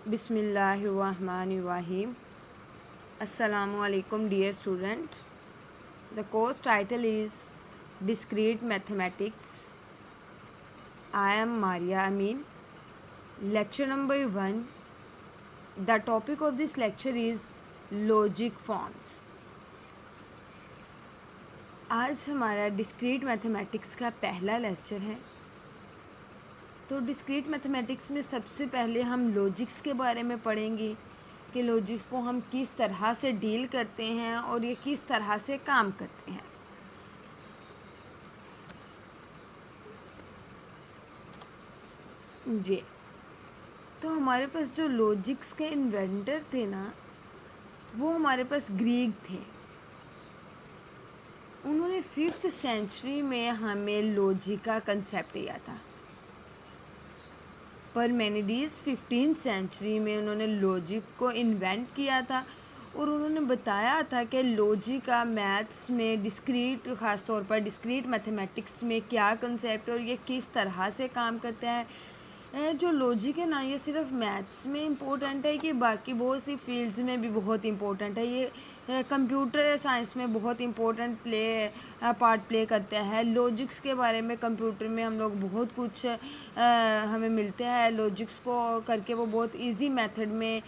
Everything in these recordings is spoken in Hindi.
Bismillahirrahmanirrahim. Assalamu alaikum dear student. The course title is Discrete Mathematics. I am Maria Amin. Lecture number 1. The topic of this lecture is logic forms. आज हमारा डिस्क्रीट मैथमेटिक्स का पहला लेक्चर है। तो डिस्क्रीट मैथमेटिक्स में सबसे पहले हम लॉजिक्स के बारे में पढ़ेंगे कि लॉजिक्स को हम किस तरह से डील करते हैं और ये किस तरह से काम करते हैं। जी, तो हमारे पास जो लॉजिक्स के इन्वेंटर थे ना, वो हमारे पास ग्रीक थे। उन्होंने 5th सेंचुरी में हमें लॉजिक का कंसेप्ट दिया था। पार्मेनिडीज़ 15th सेंचुरी में उन्होंने लॉजिक को इन्वेंट किया था और उन्होंने बताया था कि लॉजिक का मैथ्स में डिस्क्रीट, ख़ास तौर पर डिस्क्रीट मैथमेटिक्स में क्या कंसेप्ट और ये किस तरह से काम करता है। जो लॉजिक है ना, ये सिर्फ मैथ्स में इम्पोर्टेंट है कि बाकी बहुत सी फील्ड्स में भी बहुत इम्पोर्टेंट है। ये कंप्यूटर साइंस में बहुत इम्पोर्टेंट पार्ट प्ले करता है। लॉजिक्स के बारे में कंप्यूटर में हम लोग बहुत कुछ हमें मिलता है। लॉजिक्स को करके वो बहुत इजी मेथड में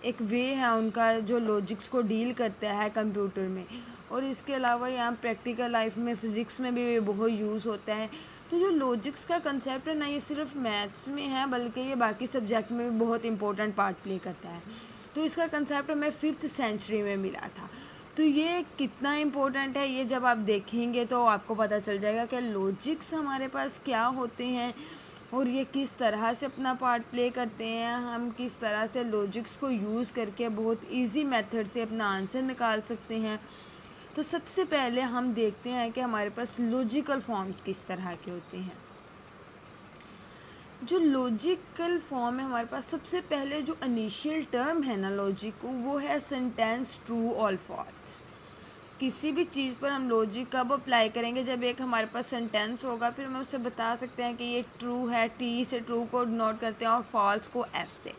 एक वे है उनका जो लॉजिक्स को डील करता है कंप्यूटर में। और इसके अलावा यहाँ प्रैक्टिकल लाइफ में, फ़िज़िक्स में भी बहुत यूज़ होता है। तो जो लॉजिक्स का कंसेप्ट है ना, ये सिर्फ मैथ्स में है बल्कि ये बाकी सब्जेक्ट में भी बहुत इंपॉर्टेंट पार्ट प्ले करता है। तो इसका कंसेप्ट हमें 5th सेंचुरी में मिला था। तो ये कितना इम्पोर्टेंट है, ये जब आप देखेंगे तो आपको पता चल जाएगा कि लॉजिक्स हमारे पास क्या होते हैं और ये किस तरह से अपना पार्ट प्ले करते हैं। हम किस तरह से लॉजिक्स को यूज़ करके बहुत ईजी मेथड से अपना आंसर निकाल सकते हैं। तो सबसे पहले हम देखते हैं कि हमारे पास लॉजिकल फॉर्म्स किस तरह के होते हैं। जो लॉजिकल फॉर्म है हमारे पास, सबसे पहले जो इनिशियल टर्म है ना लॉजिक को, वो है सेंटेंस ट्रू और फॉल्स। किसी भी चीज़ पर हम लॉजिक कब अप्लाई करेंगे, जब एक हमारे पास सेंटेंस होगा, फिर हम उससे बता सकते हैं कि ये ट्रू है, टी से ट्रू को डिनोट करते हैं और फॉल्स को एफ से।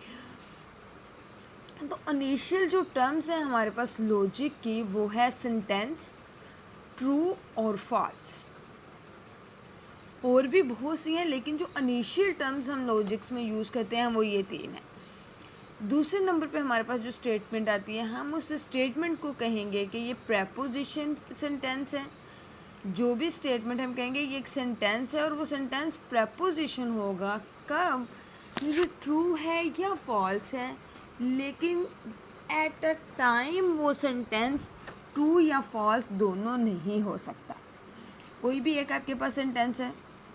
तो इनिशियल जो टर्म्स हैं हमारे पास लॉजिक की, वो है सेंटेंस, ट्रू और फॉल्स। और भी बहुत सी हैं, लेकिन जो इनिशियल टर्म्स हम लॉजिक्स में यूज़ करते हैं वो ये 3 हैं। दूसरे नंबर पे हमारे पास जो स्टेटमेंट आती है, हम उस स्टेटमेंट को कहेंगे कि ये प्रेपोजिशन सेंटेंस है। जो भी स्टेटमेंट हम कहेंगे ये एक सेंटेंस है और वो सेंटेंस प्रेपोजिशन होगा कब, ये ट्रू है या फॉल्स है, लेकिन एट अ टाइम वो सेंटेंस ट्रू या फॉल्स दोनों नहीं हो सकता। कोई भी एक आपके पास सेंटेंस है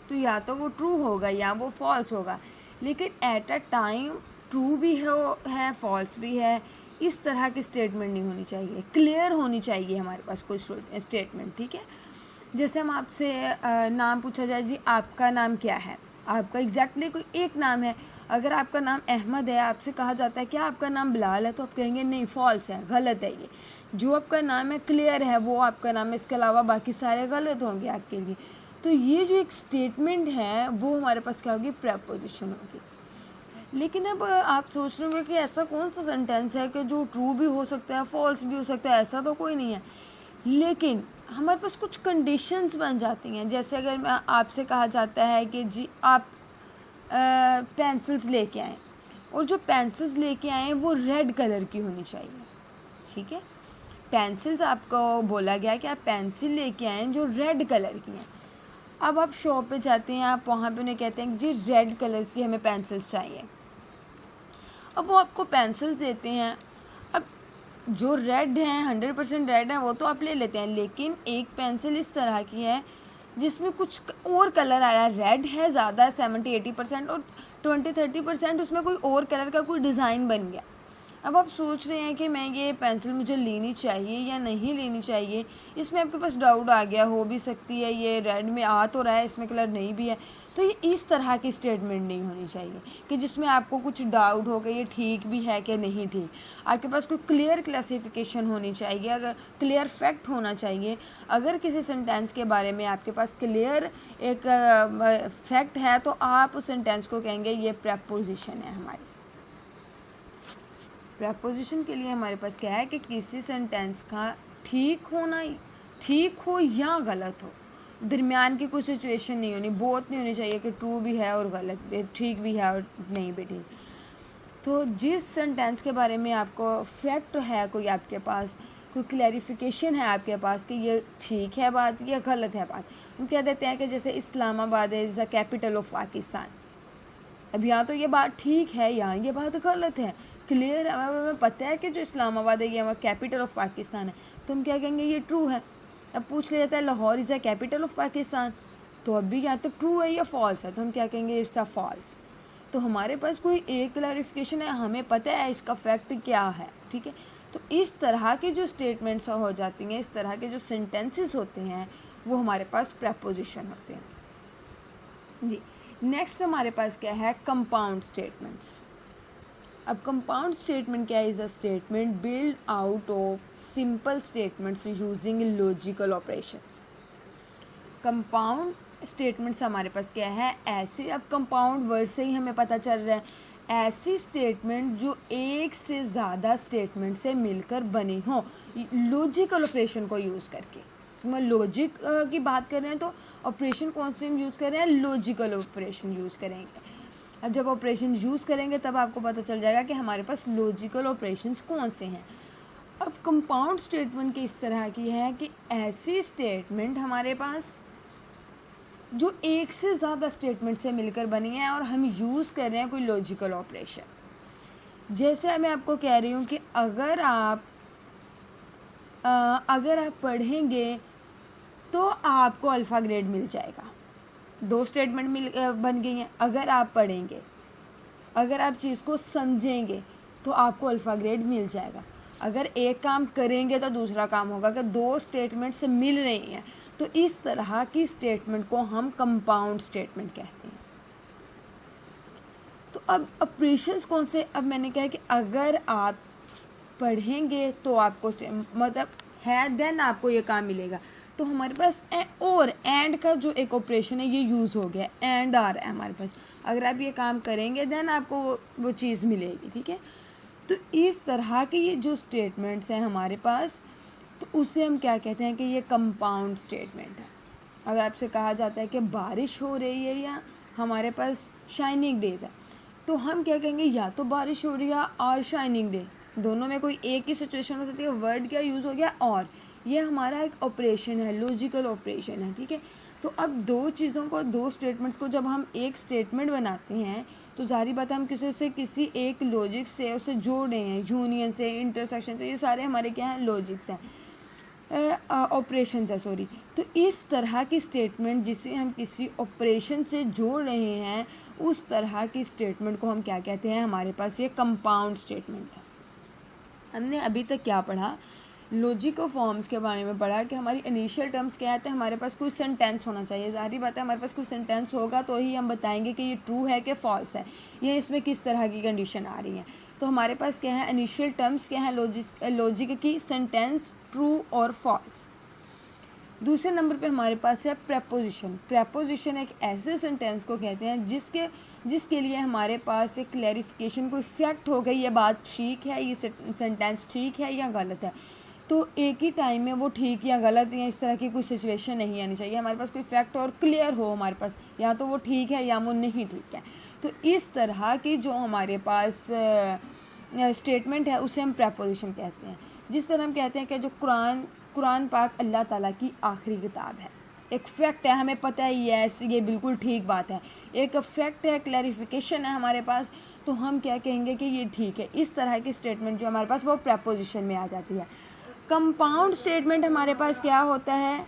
तो या तो वो ट्रू होगा या वो फॉल्स होगा, लेकिन एट अ टाइम ट्रू भी है फॉल्स भी है, इस तरह की स्टेटमेंट नहीं होनी चाहिए। क्लियर होनी चाहिए हमारे पास कोई स्टेटमेंट, ठीक है। जैसे हम आपसे नाम पूछा जाए, जी आपका नाम क्या है, आपका एग्जैक्टली कोई एक नाम है। अगर आपका नाम अहमद है, आपसे कहा जाता है क्या आपका नाम बिलाल है, तो आप कहेंगे नहीं, फॉल्स है, गलत है। ये जो आपका नाम है क्लियर है, वो आपका नाम है, इसके अलावा बाकी सारे गलत होंगे आपके लिए। तो ये जो एक स्टेटमेंट है वो हमारे पास क्या होगी, प्रेपोजिशन होगी। लेकिन अब आप सोच रहे होंगे कि ऐसा कौन सा सेंटेंस है कि जो ट्रू भी हो सकता है, फॉल्स भी हो सकता है, ऐसा तो कोई नहीं है। लेकिन हमारे पास कुछ कंडीशंस बन जाती हैं। जैसे अगर आपसे कहा जाता है कि जी आप पेंसिल्स लेके आएँ, और जो पेंसिल्स लेके आएँ वो रेड कलर की होनी चाहिए, ठीक है। पेंसिल्स आपको बोला गया कि आप पेंसिल लेके आएँ जो रेड कलर की हैं। अब आप शॉप पे जाते हैं, आप वहाँ पे उन्हें कहते हैं जी रेड कलर्स की हमें पेंसिल्स चाहिए। अब वो आपको पेंसिल्स देते हैं। अब जो रेड हैं, 100% रेड है, वो तो आप ले लेते हैं, लेकिन एक पेंसिल इस तरह की है जिसमें कुछ और कलर आ रहा है। रेड है ज़्यादा, 70-80%, और 20-30% उसमें कोई और कलर का कोई डिज़ाइन बन गया। अब आप सोच रहे हैं कि मैं ये पेंसिल मुझे लेनी चाहिए या नहीं लेनी चाहिए। इसमें आपके पास डाउट आ गया, हो भी सकती है ये रेड में आ तो रहा है, इसमें कलर नहीं भी है, तो ये इस तरह की स्टेटमेंट नहीं होनी चाहिए कि जिसमें आपको कुछ डाउट हो कि ये ठीक भी है कि नहीं ठीक। आपके पास कोई क्लियर क्लासिफिकेशन होनी चाहिए, अगर क्लियर फैक्ट होना चाहिए। अगर किसी सेंटेंस के बारे में आपके पास क्लियर एक फैक्ट है तो आप उस सेंटेंस को कहेंगे ये प्रेपोजिशन है हमारी। प्रेपोजिशन के लिए हमारे पास क्या है कि किसी सेंटेंस का ठीक हो या गलत हो, दरमियान की कोई सिचुएशन नहीं होनी, बहुत नहीं होनी चाहिए कि ट्रू भी है और गलत भी, ठीक भी है और नहीं भी ठीक। तो जिस सेंटेंस के बारे में आपको फैक्ट है, कोई आपके पास कोई क्लैरिफिकेशन है आपके पास कि ये ठीक है बात या गलत है बात, हम कह देते हैं कि जैसे Islamabad is the capital of Pakistan. अब यहाँ तो ये बात ठीक है, यहाँ ये बात गलत है, क्लियर है, हमें पता है कि जो इस्लामाबाद है ये हमारा कैपिटल ऑफ पाकिस्तान है, तो हम क्या कहेंगे ये ट्रू है। अब पूछ लिया जाता है Lahore is the capital of Pakistan, तो अब भी या तो ट्रू है या फॉल्स है, तो हम क्या कहेंगे इट्स अ फॉल्स। तो हमारे पास कोई एक क्लैरिफिकेशन है, हमें पता है इसका फैक्ट क्या है, ठीक है। तो इस तरह की जो स्टेटमेंट्स हो जाती हैं, इस तरह के जो सेंटेंसेस होते हैं वो हमारे पास प्रेपोजिशन होते हैं जी। नेक्स्ट हमारे पास क्या है, कंपाउंड स्टेटमेंट्स। अब कंपाउंड स्टेटमेंट क्या है, is a statement build out of simple statements using logical operations. Compound statements हमारे पास क्या है, ऐसे, अब कंपाउंड वर्ड से ही हमें पता चल रहा है, ऐसी स्टेटमेंट जो एक से ज़्यादा स्टेटमेंट से मिलकर बनी हो लॉजिकल ऑपरेशन को यूज़ करके। मैं लॉजिक की बात कर रहे हैं तो ऑपरेशन कौन से यूज़ कर रहे हैं, लॉजिकल ऑपरेशन यूज़ करेंगे। अब जब ऑपरेशन यूज़ करेंगे तब आपको पता चल जाएगा कि हमारे पास लॉजिकल ऑपरेशंस कौन से हैं। अब कंपाउंड स्टेटमेंट की इस तरह की है कि ऐसी स्टेटमेंट हमारे पास जो एक से ज़्यादा स्टेटमेंट से मिलकर बनी है और हम यूज़ कर रहे हैं कोई लॉजिकल ऑपरेशन। जैसे मैं आपको कह रही हूँ कि अगर आप पढ़ेंगे तो आपको अल्फ़ा ग्रेड मिल जाएगा। दो स्टेटमेंट बन गई हैं। अगर आप पढ़ेंगे, अगर आप चीज़ को समझेंगे तो आपको अल्फ़ा ग्रेड मिल जाएगा। अगर एक काम करेंगे तो दूसरा काम होगा। अगर दो स्टेटमेंट से मिल रही हैं तो इस तरह की स्टेटमेंट को हम कंपाउंड स्टेटमेंट कहते हैं। तो अब ऑपरेशंस कौन से, अब मैंने कहा कि अगर आप पढ़ेंगे तो आपको मतलब है देन आपको ये काम मिलेगा। तो हमारे पास और एंड का जो एक ऑपरेशन है ये यूज़ हो गया, एंड आ रहा है हमारे पास। अगर आप ये काम करेंगे देन आपको वो चीज़ मिलेगी, ठीक है। तो इस तरह के ये जो स्टेटमेंट्स हैं हमारे पास, तो उसे हम क्या कहते हैं कि ये कंपाउंड स्टेटमेंट है। अगर आपसे कहा जाता है कि बारिश हो रही है या हमारे पास शाइनिंग डेज है, तो हम क्या कहेंगे, या तो बारिश हो रही है और शाइनिंग डे, दोनों में कोई एक ही सिचुएशन हो सकती है। वर्ड क्या यूज़ हो गया, और ये हमारा एक ऑपरेशन है, लॉजिकल ऑपरेशन है, ठीक है। तो अब दो चीज़ों को, दो स्टेटमेंट्स को जब हम एक स्टेटमेंट बनाते हैं तो जारी बात है हम किसी एक लॉजिक से उसे जोड़ रहे हैं, यूनियन से, इंटरसेक्शन से, ये सारे हमारे क्या हैं, लॉजिक्स हैं, ऑपरेशन है, सॉरी। तो इस तरह की स्टेटमेंट जिसे हम किसी ऑपरेशन से जोड़ रहे हैं, उस तरह की स्टेटमेंट को हम क्या कहते हैं, हमारे पास ये कंपाउंड स्टेटमेंट है। हमने अभी तक क्या पढ़ा, लॉजिकल फॉर्म्स के बारे में पढ़ा कि हमारी इनिशियल टर्म्स क्या आते हैं, हमारे पास कोई सेंटेंस होना चाहिए। जाहिर बात है हमारे पास कोई सेंटेंस होगा तो ही हम बताएंगे कि ये ट्रू है कि फॉल्स है, ये इसमें किस तरह की कंडीशन आ रही है। तो हमारे पास क्या है, इनिशियल टर्म्स क्या है, लॉजिक की, सेंटेंस, ट्रू और फॉल्स। दूसरे नंबर पे हमारे पास है प्रेपोजिशन। प्रेपोजिशन एक ऐसे सेंटेंस को कहते हैं जिसके लिए हमारे पास एक क्लैरिफिकेशन, कोई फैक्ट हो गई, ये बात ठीक है, ये सेंटेंस ठीक है या गलत है। तो एक ही टाइम में वो ठीक या गलत या इस तरह की कोई सिचुएशन नहीं आनी चाहिए। हमारे पास कोई फैक्ट और क्लियर हो हमारे पास, या तो वो ठीक है या वो नहीं ठीक है। तो इस तरह की जो हमारे पास स्टेटमेंट है उसे हम प्रेपोजिशन कहते हैं। जिस तरह हम कहते हैं कि जो कुरान पाक अल्लाह ताला की आखिरी किताब है, एक फैक्ट है, हमें पता है ये बिल्कुल ठीक बात है, एक फैक्ट है, क्लैरिफिकेशन है हमारे पास, तो हम क्या कहेंगे कि ये ठीक है। इस तरह की स्टेटमेंट जो हमारे पास वो प्रेपोजिशन में आ जाती है। कंपाउंड स्टेटमेंट हमारे पास क्या होता है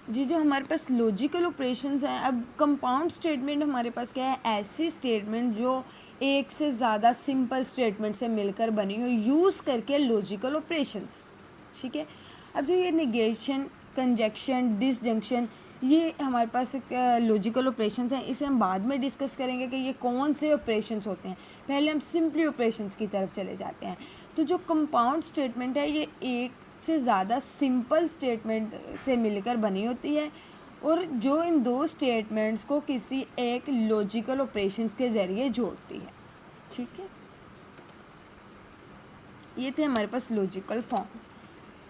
जी, जो हमारे पास लॉजिकल ऑपरेशंस हैं। अब कंपाउंड स्टेटमेंट हमारे पास क्या है, ऐसी स्टेटमेंट जो एक से ज़्यादा सिंपल स्टेटमेंट से मिलकर बनी हो यूज़ करके लॉजिकल ऑपरेशंस, ठीक है। अब जो ये नेगेशन, कंजक्शन, डिसजंक्शन, ये हमारे पास एक लॉजिकल ऑपरेशंस हैं, इसे हम बाद में डिस्कस करेंगे कि ये कौन से ऑपरेशंस होते हैं। पहले हम सिंपली ऑपरेशंस की तरफ चले जाते हैं। तो जो कंपाउंड स्टेटमेंट है ये एक से ज़्यादा सिंपल स्टेटमेंट से मिलकर बनी होती है, और जो इन दो स्टेटमेंट्स को किसी एक लॉजिकल ऑपरेशन के ज़रिए जोड़ती है। ठीक है, ये थे हमारे पास लॉजिकल फॉर्म्स।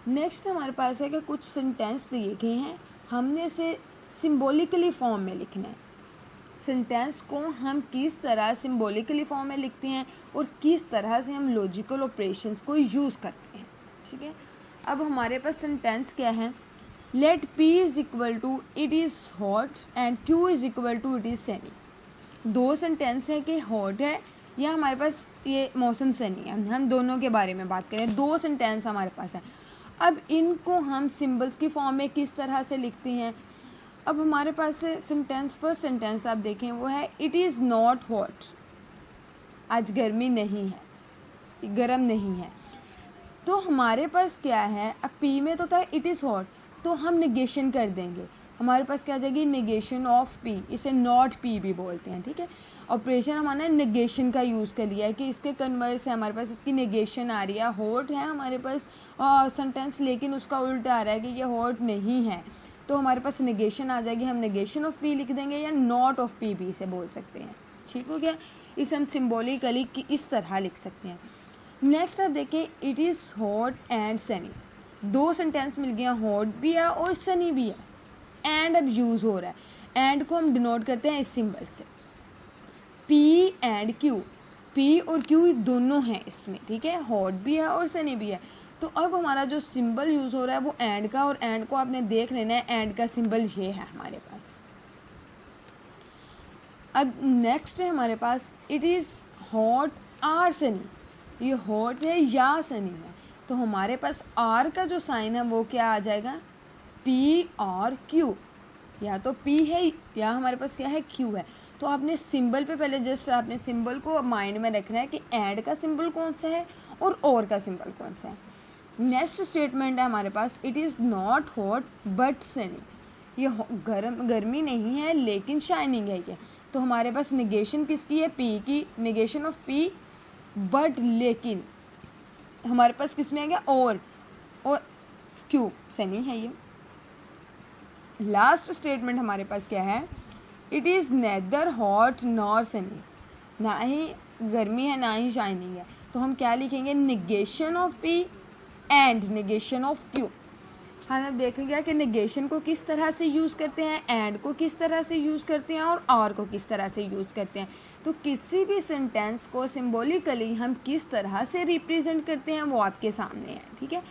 नेक्स्ट हमारे पास है कि कुछ सेंटेंस दिए गए हैं, हमने उसे सिंबॉलिकली फॉर्म में लिखना है। सेंटेंस को हम किस तरह सिंबॉलिकली फॉर्म में लिखते हैं और किस तरह से हम लॉजिकल ऑपरेशंस को यूज़ करते हैं। ठीक है, अब हमारे पास सेंटेंस क्या है, let P is equal to it is hot and Q is equal to it is sunny. दो सेंटेंस हैं कि हॉट है या हमारे पास ये मौसम सनी है, हम दोनों के बारे में बात करें। दो सेंटेंस हमारे पास हैं। अब इनको हम सिंबल्स की फॉर्म में किस तरह से लिखते हैं। अब हमारे पास सेंटेंस, फर्स्ट सेंटेंस आप देखें वो है इट इज़ नॉट हॉट, आज गर्मी नहीं है, गर्म नहीं है। तो हमारे पास क्या है, अब पी में तो था इट इज़ हॉट, तो हम नेगेशन कर देंगे, हमारे पास क्या आ जाएगी नेगेशन ऑफ पी, इसे नॉट पी भी बोलते हैं। ठीक है, ऑपरेशन हमारा नेगेशन का यूज़ कर लिया है कि इसके कन्वर्स है, हमारे पास इसकी नेगेशन आ रही है। हॉट है हमारे पास सेंटेंस, लेकिन उसका उल्टा आ रहा है कि ये हॉट नहीं है, तो हमारे पास नेगेशन आ जाएगी, हम नेगेशन ऑफ पी लिख देंगे या नॉट ऑफ पी भी इसे बोल सकते हैं। ठीक हो गया, इसे हम सिम्बॉलिकली कि इस तरह लिख सकते हैं। नेक्स्ट आप देखें it is hot and Sunny, दो सेंटेंस मिल गया, हॉट भी है और सनी भी है, एंड अब यूज़ हो रहा है। एंड को हम डिनोट करते हैं इस सिंबल से, पी एंड क्यू, पी और क्यू दोनों हैं इसमें। ठीक है, हॉट भी है और सनी भी है। तो अब हमारा जो सिंबल यूज़ हो रहा है वो एंड का, और एंड को आपने देख लेना है, एंड का सिंबल ये है हमारे पास। अब नेक्स्ट है हमारे पास it is hot or sunny, ये हॉट है या सनी है, तो हमारे पास आर का जो साइन है वो क्या आ जाएगा, पी और क्यू, या तो पी है या हमारे पास क्या है क्यू है। तो आपने सिंबल पे पहले जस्ट आपने सिंबल को माइंड में रखना है कि एंड का सिंबल कौन सा है और का सिंबल कौन सा है। नेक्स्ट स्टेटमेंट है हमारे पास it is not hot but sunny, ये गर्मी नहीं है लेकिन शाइनिंग है ये। तो हमारे पास निगेशन किसकी है, पी की, निगेशन ऑफ पी, बट लेकिन हमारे पास किस में आ गया और क्यू, सनी है ये। लास्ट स्टेटमेंट हमारे पास क्या है, it is neither hot nor sunny, ना ही गर्मी है ना ही शाइनिंग है। तो हम क्या लिखेंगे, negation of P and negation of Q. हमने देख लिया कि निगेशन को किस तरह से यूज़ करते हैं, एंड को किस तरह से यूज़ करते हैं और आर को किस तरह से यूज़ करते हैं। तो किसी भी सेंटेंस को सिंबॉलिकली हम किस तरह से रिप्रेजेंट करते हैं वो आपके सामने है। ठीक है,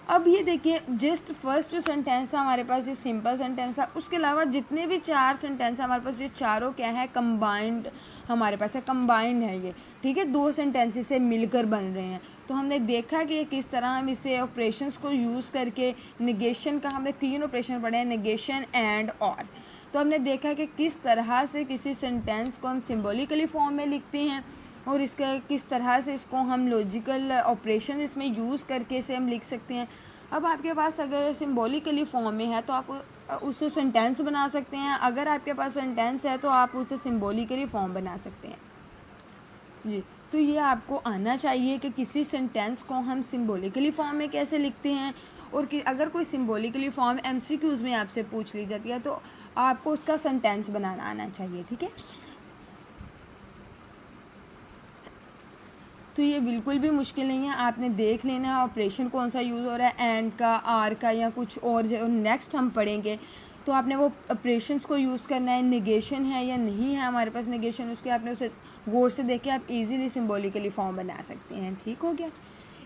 अब ये देखिए जस्ट फर्स्ट जो सेंटेंस था हमारे पास ये सिंपल सेंटेंस था, उसके अलावा जितने भी चार सेंटेंस हमारे पास ये चारों क्या है, कंबाइंड हमारे पास है, कंबाइंड है ये। ठीक है, दो सेंटेंसेस से मिलकर बन रहे हैं। तो हमने देखा कि किस तरह हम इसे ऑपरेशंस को यूज़ करके, निगेशन का हमने तीन ऑपरेशन पढ़े हैं, निगेशन एंड और। तो हमने देखा कि किस तरह से किसी सेंटेंस को हम सिंबॉलिकली फॉर्म में लिखते हैं और इसका किस तरह से इसको हम लॉजिकल ऑपरेशन इसमें यूज़ करके इसे हम लिख सकते हैं। अब आपके पास अगर सिंबॉलिकली फॉर्म में है तो आप उससे सेंटेंस बना सकते हैं, अगर आपके पास सेंटेंस है तो आप उसे सिंबॉलिकली फॉर्म बना सकते हैं। जी, तो ये आपको आना चाहिए कि किसी सेंटेंस को हम सिंबॉलिकली फॉर्म में कैसे लिखते हैं, और कि अगर कोई सिंबॉलिकली फॉर्म एमसीक्यूज़ में आपसे पूछ ली जाती है तो आपको उसका सेंटेंस बनाना आना चाहिए। ठीक है, तो ये बिल्कुल भी मुश्किल नहीं है, आपने देख लेना है ऑपरेशन कौन सा यूज़ हो रहा है, एंड का, आर का या कुछ और जो नेक्स्ट हम पढ़ेंगे। तो आपने वो ऑपरेशंस को यूज़ करना है, निगेशन है या नहीं है हमारे पास निगेशन, उसके आपने उसे गौर से देख के आप इजीली सिंबॉलिकली फॉर्म बना सकते हैं। ठीक हो गया,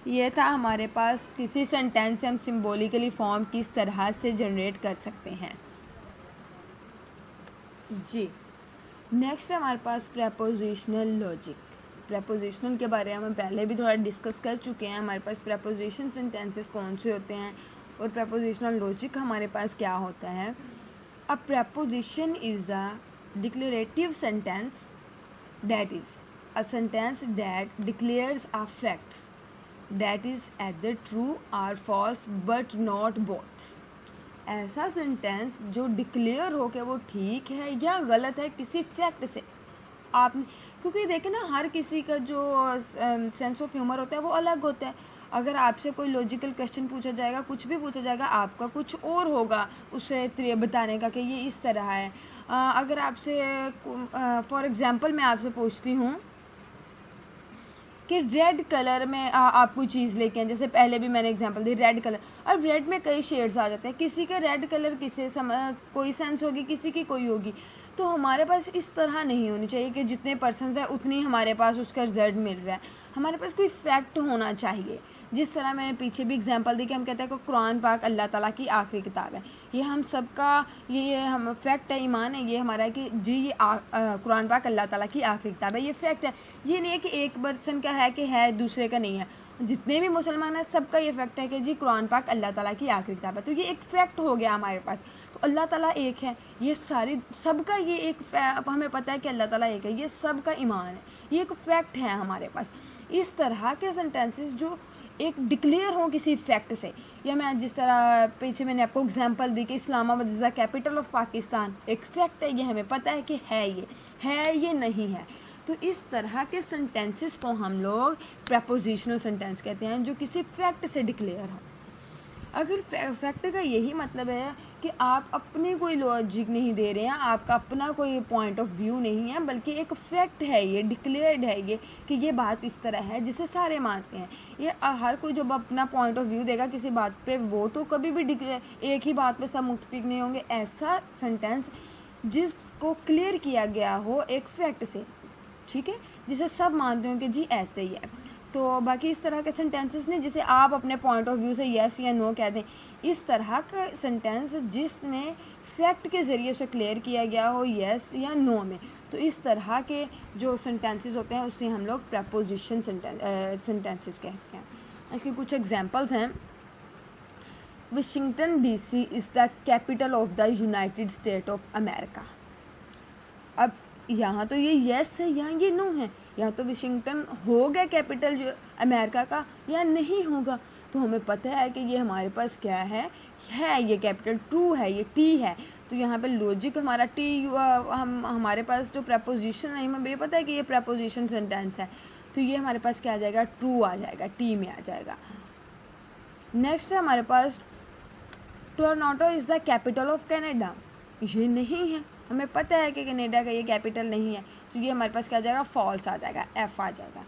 ये था हमारे पास किसी सेंटेंस से हम सिंबॉलिकली फॉर्म किस तरह से जनरेट कर सकते हैं। जी, नेक्स्ट है हमारे पास प्रेपोजिशनल लॉजिक। प्रेपोजिशनल के बारे में हम पहले भी थोड़ा डिस्कस कर चुके हैं। हमारे पास प्रेपोजिशन सेंटेंसेस कौन से होते हैं और प्रेपोजिशनल लॉजिक हमारे पास क्या होता है। A preposition is a declarative sentence that is a sentence that declares a fact that is either true or false but not both, ऐसा सेंटेंस जो डिक्लेयर हो कि वो ठीक है या गलत है किसी फैक्ट से। आप क्योंकि देखें ना, हर किसी का जो सेंस ऑफ ह्यूमर होता है वो अलग होता है। अगर आपसे कोई लॉजिकल क्वेश्चन पूछा जाएगा, कुछ भी पूछा जाएगा, आपका कुछ और होगा उसे बताने का कि ये इस तरह है। अगर आपसे फॉर एग्ज़ाम्पल मैं आपसे पूछती हूँ कि रेड कलर में आप कोई चीज़ लेके आए, जैसे पहले भी मैंने एग्जांपल दी रेड कलर। अब रेड में कई शेड्स आ जाते हैं, किसी का रेड कलर कोई सेंस होगी, किसी की कोई होगी। तो हमारे पास इस तरह नहीं होनी चाहिए कि जितने पर्सन है उतनी हमारे पास उसका रिजल्ट मिल रहा है। हमारे पास कोई फैक्ट होना चाहिए। जिस तरह मैंने पीछे भी एग्जांपल दी कि हम कहते हैं कि कुरान पाक अल्लाह ताला की आखिरी किताब है। ये हम सबका ये हम फैक्ट है, ईमान है ये हमारा कि जी ये कुरान पाक अल्लाह ताला की आखिरी किताब है, ये फैक्ट है। ये नहीं है कि एक पर्सन का है कि है दूसरे का नहीं है। जितने भी मुसलमान हैं सबका ये फैक्ट है कि जी कुरान पाक अल्लाह ताला की आखिरी किताब है। तो ये एक फैक्ट हो गया हमारे पास। तो अल्लाह ताला एक है, ये सारी सबका ये एक हमें पता है कि अल्लाह ताला एक है, ये सबका ईमान है, ये एक फैक्ट है हमारे पास। इस तरह के सेंटेंसेस जो एक डिक्लेयर हो किसी फैक्ट से, या मैं जिस तरह पीछे मैंने आपको एग्जांपल दी कि Islamabad is the capital of Pakistan, एक फैक्ट है, ये हमें पता है कि है, ये नहीं है। तो इस तरह के सेंटेंसेस को हम लोग प्रेपोजिशनल सेंटेंस कहते हैं, जो किसी फैक्ट से डिक्लेयर हो। अगर फैक्ट का यही मतलब है कि आप अपने कोई लॉजिक नहीं दे रहे हैं, आपका अपना कोई पॉइंट ऑफ व्यू नहीं है, बल्कि एक फैक्ट है, ये डिक्लेयर्ड है ये कि ये बात इस तरह है जिसे सारे मानते हैं। ये हर कोई जब अपना पॉइंट ऑफ व्यू देगा किसी बात पे, वो तो कभी भी एक ही बात पे सब मुत्तफिक नहीं होंगे। ऐसा सेंटेंस जिसको क्लियर किया गया हो एक फैक्ट से, ठीक है, जिसे सब मानते हो कि जी ऐसे ही है। तो बाकी इस तरह के सेंटेंसेस ने जिसे आप अपने पॉइंट ऑफ व्यू से येस या नो कह दें, इस तरह का सेंटेंस जिसमें फैक्ट के ज़रिए उसे क्लियर किया गया हो येस या नो में, तो इस तरह के जो सेंटेंसेस होते हैं उसे हम लोग प्रेपोजिशन सेंटेंसेस कहते हैं। इसके कुछ एग्जांपल्स हैं। Washington DC is the capital of the United state of America. अब यहाँ तो ये येस है, यहाँ ये नो है। या तो वाशिंगटन होगा कैपिटल जो अमेरिका का या नहीं होगा। तो हमें पता है कि ये हमारे पास क्या है ये कैपिटल ट्रू है, ये टी है। तो यहाँ पे लॉजिक हमारा टी हमारे पास जो प्रेपोजिशन है, हमें ये पता है कि ये प्रेपोजिशन सेंटेंस है, तो ये हमारे पास क्या आ जाएगा, ट्रू आ जाएगा, टी में आ जाएगा। नेक्स्ट है हमारे पास Toronto is the capital of Canada. ये नहीं है, हमें पता है कि कनाडा का ये कैपिटल नहीं है, तो ये हमारे पास क्या आ जाएगा, फॉल्स आ जाएगा, एफ आ जाएगा।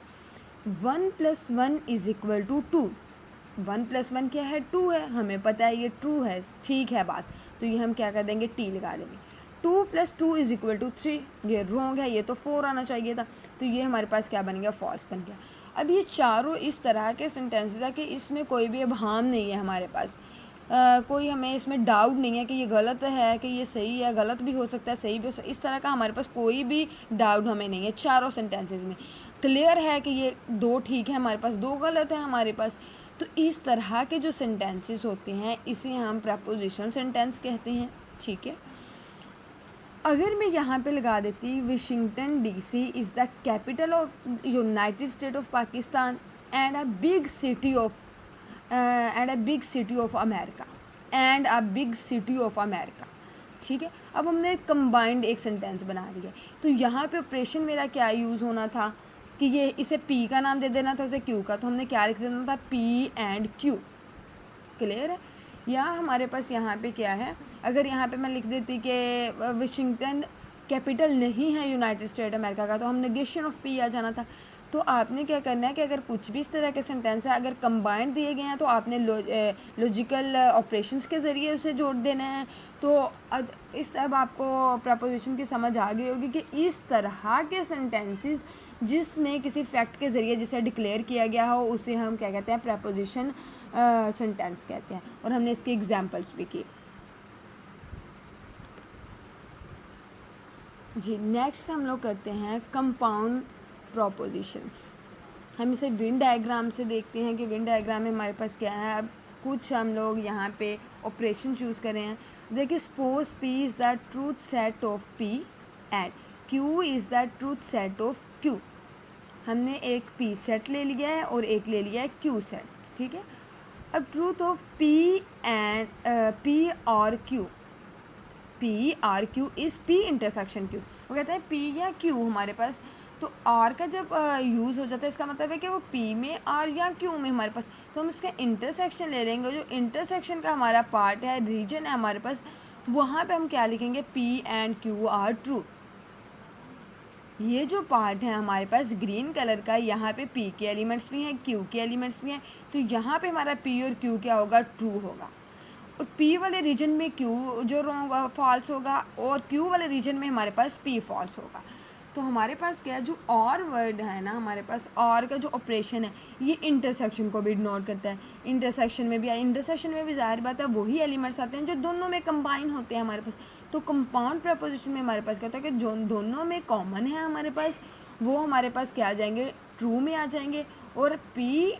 1 + 1 = 2। 1 + 1 क्या है, 2 है, हमें पता है ये ट्रू है, ठीक है बात, तो ये हम क्या कर देंगे, टी लगा देंगे। 2 + 2 = 3, ये रॉन्ग है, ये तो 4 आना चाहिए था, तो ये हमारे पास क्या बन गया, फॉल्स बन गया। अब ये चारों इस तरह के सेंटेंसेस है कि इसमें कोई भी अबहाम नहीं है हमारे पास। कोई हमें इसमें डाउट नहीं है कि ये गलत है कि ये सही है, गलत भी हो सकता है, सही भी हो सकता है, इस तरह का हमारे पास कोई भी डाउट हमें नहीं है। चारों सेंटेंसेस में क्लियर है कि ये 2 ठीक है हमारे पास, 2 गलत है हमारे पास। तो इस तरह के जो सेंटेंसेस होते हैं इसे हम प्रेपोजिशनल सेंटेंस कहते हैं, ठीक है। अगर मैं यहाँ पे लगा देती Washington DC is the capital of United state of Pakistan and a big city of America, ठीक है। अब हमने कंबाइंड एक सेंटेंस बना दिया, तो यहाँ पे ऑपरेशन मेरा क्या यूज़ होना था कि ये इसे पी का नाम दे देना था, उसे क्यू का, तो हमने क्या लिख देना था, पी एंड क्यू। क्लियर है। या हमारे पास यहाँ पे क्या है, अगर यहाँ पे मैं लिख देती कि वाशिंगटन कैपिटल नहीं है यूनाइटेड स्टेट अमेरिका का, तो हम नेगेशन ऑफ पी आ जाना था। तो आपने क्या करना है कि अगर कुछ भी इस तरह के सेंटेंस है, अगर कंबाइंड दिए गए हैं तो आपने लॉजिकल ऑपरेशंस के ज़रिए उसे जोड़ देना है। तो अब आपको प्रपोजिशन की समझ आ गई होगी कि इस तरह के सेंटेंसेस जिसमें किसी फैक्ट के ज़रिए जिसे डिक्लेयर किया गया हो उसे हम क्या कहते हैं, प्रपोजिशन सेंटेंस कहते हैं। और हमने इसके एग्जांपल्स भी किए। जी नेक्स्ट हम लोग करते हैं कंपाउंड प्रोपोजिशंस। हम इसे विन डायग्राम से देखते हैं कि विन डायग्राम में हमारे पास क्या है। अब कुछ हम लोग यहाँ पे ऑपरेशन चूज़ कर रहे हैं। देखिए suppose P is the truth set of P and Q is the truth set of Q। हमने एक P सेट ले लिया है और एक ले लिया है Q सेट, ठीक है। अब truth of P and P और Q, P or Q is P intersection Q. वो कहते हैं पी या क्यू हमारे पास, तो आर का जब यूज़ हो जाता है इसका मतलब है कि वो पी में आर या क्यू में हमारे पास, तो हम उसका इंटरसेक्शन ले लेंगे। जो इंटरसेक्शन का हमारा पार्ट है, रीजन है हमारे पास, वहाँ पे हम क्या लिखेंगे, P and Q R true. ये जो पार्ट है हमारे पास ग्रीन कलर का, यहाँ पे पी के एलिमेंट्स भी हैं, क्यू के एलिमेंट्स भी हैं, तो यहाँ पे हमारा पी और क्यू क्या होगा, ट्रू होगा। और पी वाले रीजन में क्यू जो रॉन्ग फॉल्स होगा, और क्यू वाले रीजन में हमारे पास पी फॉल्स होगा। तो हमारे पास क्या है, जो और वर्ड है ना, हमारे पास और का जो ऑपरेशन है ये इंटरसेक्शन को भी डिनोट करता है। इंटरसेक्शन में भी ज़ाहिर बात है वही एलिमेंट्स आते हैं जो दोनों में कंबाइन होते हैं हमारे पास। तो कंपाउंड प्रपोजिशन में हमारे पास क्या होता है कि जो दोनों में कॉमन है हमारे पास, वो हमारे पास क्या आ जाएंगे, ट्रू में आ जाएंगे। और पी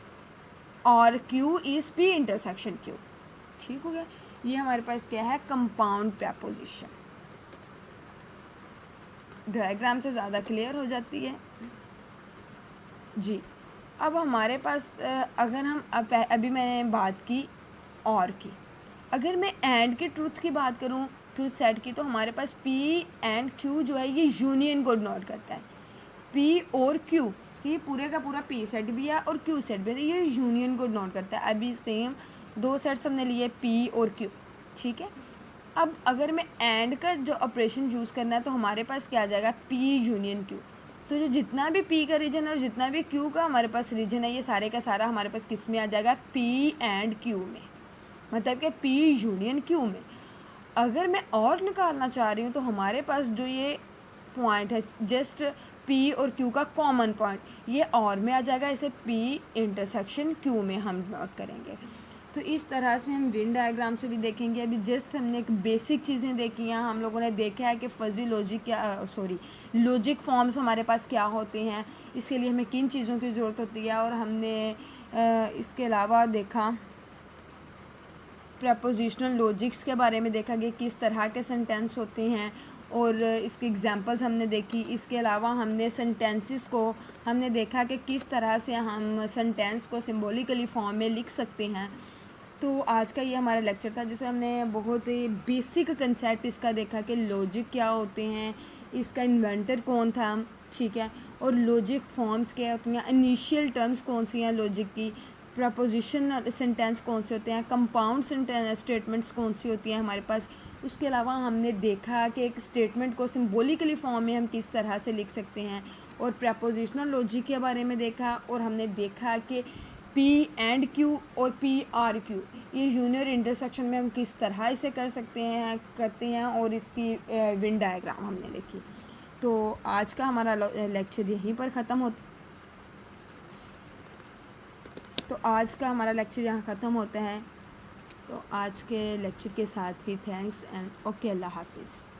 और Q is P intersection Q. ठीक हो गया, ये हमारे पास क्या है, कंपाउंड प्रपोजिशन। डायग्राम से ज़्यादा क्लियर हो जाती है जी। अब हमारे पास अगर हम अभी मैंने बात की और की, अगर मैं एंड के ट्रूथ की बात करूं, ट्रूथ सेट की, तो हमारे पास पी एंड क्यू जो है ये यूनियन को डिनोट करता है। पी और क्यू, ये पूरे का पूरा पी सेट भी है और क्यू सेट भी है, ये यूनियन को डिनोट करता है। अभी सेम दो सेट्स हमने लिए, पी और क्यू, ठीक है। अब अगर मैं एंड का जो ऑपरेशन यूज़ करना है तो हमारे पास क्या आ जाएगा, पी यूनियन क्यू। तो जो जितना भी पी का रीजन और जितना भी क्यू का हमारे पास रीजन है, ये सारे का सारा हमारे पास किस में आ जाएगा, पी एंड क्यू में, मतलब कि पी यूनियन क्यू में। अगर मैं और निकालना चाह रही हूँ तो हमारे पास जो ये पॉइंट है जस्ट पी और क्यू का कॉमन पॉइंट, ये और में आ जाएगा, इसे पी इंटरसेक्शन क्यू में हम नोट करेंगे। तो इस तरह से हम वेन डायग्राम से भी देखेंगे। अभी जस्ट हमने एक बेसिक चीज़ें देखी हैं, हम लोगों ने देखा है कि फजी लॉजिक लॉजिक फॉर्म्स हमारे पास क्या होते हैं, इसके लिए हमें किन चीज़ों की ज़रूरत होती है। और हमने इसके अलावा देखा प्रपोजिशनल लॉजिक्स के बारे में देखा कि किस तरह के सेंटेंस होते हैं, और इसकी एग्जांपल्स हमने देखी। इसके अलावा हमने सेंटेंसेस को हमने देखा कि किस तरह से हम सेंटेंस को सिंबॉलिकली फॉर्म में लिख सकते हैं। तो आज का ये हमारा लेक्चर था जिसमें हमने बहुत ही बेसिक कंसेप्ट इसका देखा कि लॉजिक क्या होते हैं, इसका इन्वेंटर कौन था, ठीक है, और लॉजिक फॉर्म्स क्या होती हैं, इनिशियल टर्म्स कौन सी हैं लॉजिक की, प्रपोजिशन सेंटेंस कौन से होते हैं, कंपाउंड स्टेटमेंट्स कौन सी होती हैं हमारे पास। उसके अलावा हमने देखा कि एक स्टेटमेंट को सिंबॉलिकली फॉर्म में हम किस तरह से लिख सकते हैं, और प्रपोजिशनल लॉजिक के बारे में देखा। और हमने देखा कि पी एंड क्यू और पी आर क्यू ये यूनियर इंटरसेक्शन में हम किस तरह इसे करते हैं और इसकी वेन डायग्राम हमने लिखी। तो आज का हमारा लेक्चर यहीं पर ख़त्म होता है। तो आज के लेक्चर के साथ ही थैंक्स एंड ओके, अल्लाह हाफिज़।